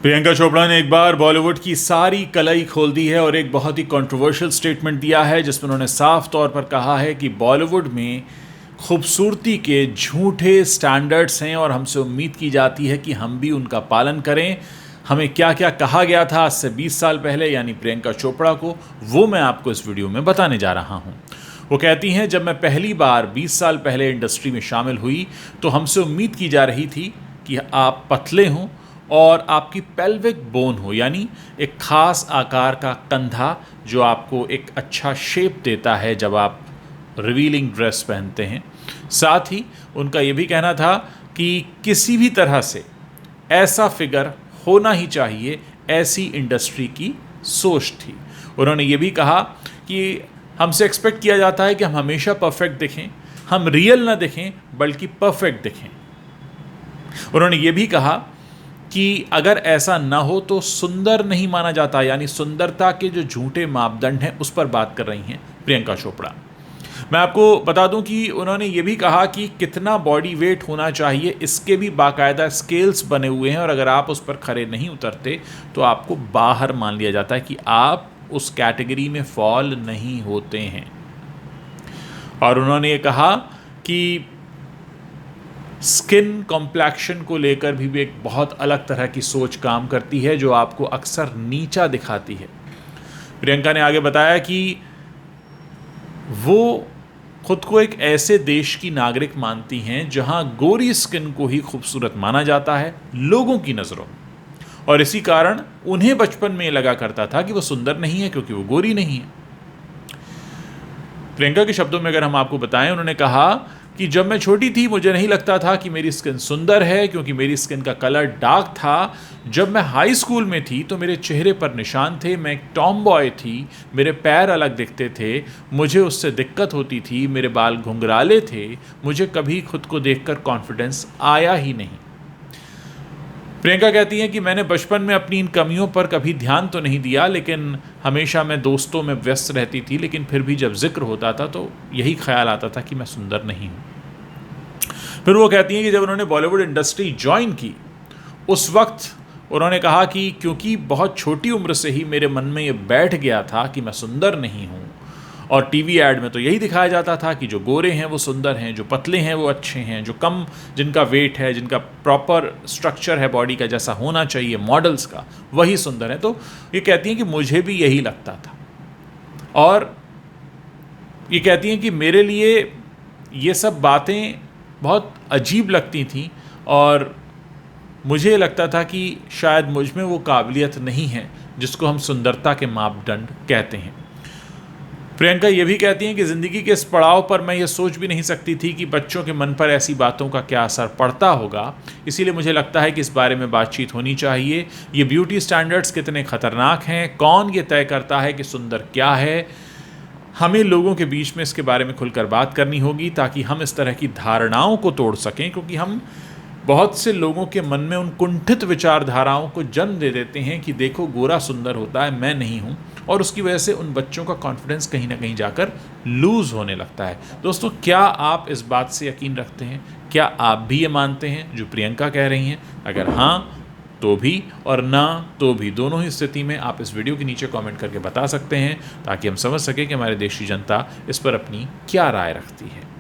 प्रियंका चोपड़ा ने एक बार बॉलीवुड की सारी कलई खोल दी है और एक बहुत ही कंट्रोवर्शियल स्टेटमेंट दिया है जिसमें उन्होंने साफ तौर पर कहा है कि बॉलीवुड में खूबसूरती के झूठे स्टैंडर्ड्स हैं और हमसे उम्मीद की जाती है कि हम भी उनका पालन करें। हमें क्या क्या कहा गया था आज से 20 साल पहले यानी प्रियंका चोपड़ा को, वो मैं आपको इस वीडियो में बताने जा रहा हूँ। वो कहती हैं, जब मैं पहली बार 20 साल पहले इंडस्ट्री में शामिल हुई तो हमसे उम्मीद की जा रही थी कि आप पतले हों और आपकी पेल्विक बोन हो, यानी एक ख़ास आकार का कंधा जो आपको एक अच्छा शेप देता है जब आप रिवीलिंग ड्रेस पहनते हैं। साथ ही उनका ये भी कहना था कि किसी भी तरह से ऐसा फिगर होना ही चाहिए, ऐसी इंडस्ट्री की सोच थी। उन्होंने ये भी कहा कि हमसे एक्सपेक्ट किया जाता है कि हम हमेशा परफेक्ट दिखें, हम रियल ना दिखें बल्कि परफेक्ट दिखें। उन्होंने ये भी कहा कि अगर ऐसा ना हो तो सुंदर नहीं माना जाता, यानी सुंदरता के जो झूठे मापदंड हैं उस पर बात कर रही हैं प्रियंका चोपड़ा। मैं आपको बता दूं कि उन्होंने ये भी कहा कि कितना बॉडी वेट होना चाहिए इसके भी बाकायदा स्केल्स बने हुए हैं और अगर आप उस पर खरे नहीं उतरते तो आपको बाहर मान लिया जाता है कि आप उस कैटेगरी में फॉल नहीं होते हैं। और उन्होंने ये कहा कि स्किन कॉम्प्लेक्शन को लेकर भी एक बहुत अलग तरह की सोच काम करती है जो आपको अक्सर नीचा दिखाती है। प्रियंका ने आगे बताया कि वो खुद को एक ऐसे देश की नागरिक मानती हैं जहां गोरी स्किन को ही खूबसूरत माना जाता है लोगों की नज़रों में, और इसी कारण उन्हें बचपन में लगा करता था कि वो सुंदर नहीं है क्योंकि वो गोरी नहीं है। प्रियंका के शब्दों में अगर हम आपको बताएं, उन्होंने कहा कि जब मैं छोटी थी मुझे नहीं लगता था कि मेरी स्किन सुंदर है क्योंकि मेरी स्किन का कलर डार्क था। जब मैं हाई स्कूल में थी तो मेरे चेहरे पर निशान थे, मैं एक टॉम बॉय थी, मेरे पैर अलग दिखते थे, मुझे उससे दिक्कत होती थी, मेरे बाल घुंघराले थे, मुझे कभी खुद को देखकर कॉन्फिडेंस आया ही नहीं। प्रियंका कहती हैं कि मैंने बचपन में अपनी इन कमियों पर कभी ध्यान तो नहीं दिया, लेकिन हमेशा मैं दोस्तों में व्यस्त रहती थी, लेकिन फिर भी जब जिक्र होता था तो यही ख्याल आता था कि मैं सुंदर नहीं हूँ। फिर वो कहती हैं कि जब उन्होंने बॉलीवुड इंडस्ट्री ज्वाइन की उस वक्त उन्होंने कहा कि क्योंकि बहुत छोटी उम्र से ही मेरे मन में ये बैठ गया था कि मैं सुंदर नहीं हूँ, और टीवी ऐड में तो यही दिखाया जाता था कि जो गोरे हैं वो सुंदर हैं, जो पतले हैं वो अच्छे हैं, जो कम जिनका वेट है, जिनका प्रॉपर स्ट्रक्चर है बॉडी का जैसा होना चाहिए मॉडल्स का, वही सुंदर है। तो ये कहती हैं कि मुझे भी यही लगता था और ये कहती हैं कि मेरे लिए ये सब बातें बहुत अजीब लगती थीं और मुझे लगता था कि शायद मुझ में वो काबिलियत नहीं है जिसको हम सुंदरता के मापदंड कहते हैं। प्रियंका ये भी कहती हैं कि ज़िंदगी के इस पड़ाव पर मैं ये सोच भी नहीं सकती थी कि बच्चों के मन पर ऐसी बातों का क्या असर पड़ता होगा, इसीलिए मुझे लगता है कि इस बारे में बातचीत होनी चाहिए। ये ब्यूटी स्टैंडर्ड्स कितने ख़तरनाक हैं, कौन ये तय करता है कि सुंदर क्या है, हमें लोगों के बीच में इसके बारे में खुलकर बात करनी होगी ताकि हम इस तरह की धारणाओं को तोड़ सकें, क्योंकि हम बहुत से लोगों के मन में उन कुंठित विचारधाराओं को जन्म दे देते हैं कि देखो गोरा सुंदर होता है, मैं नहीं हूँ, और उसकी वजह से उन बच्चों का कॉन्फिडेंस कहीं ना कहीं जाकर लूज़ होने लगता है। दोस्तों, क्या आप इस बात से यकीन रखते हैं? क्या आप भी ये मानते हैं जो प्रियंका कह रही हैं? अगर हाँ तो भी और ना तो भी, दोनों ही स्थिति में आप इस वीडियो के नीचे कमेंट करके बता सकते हैं ताकि हम समझ सकें कि हमारे देश की जनता इस पर अपनी क्या राय रखती है।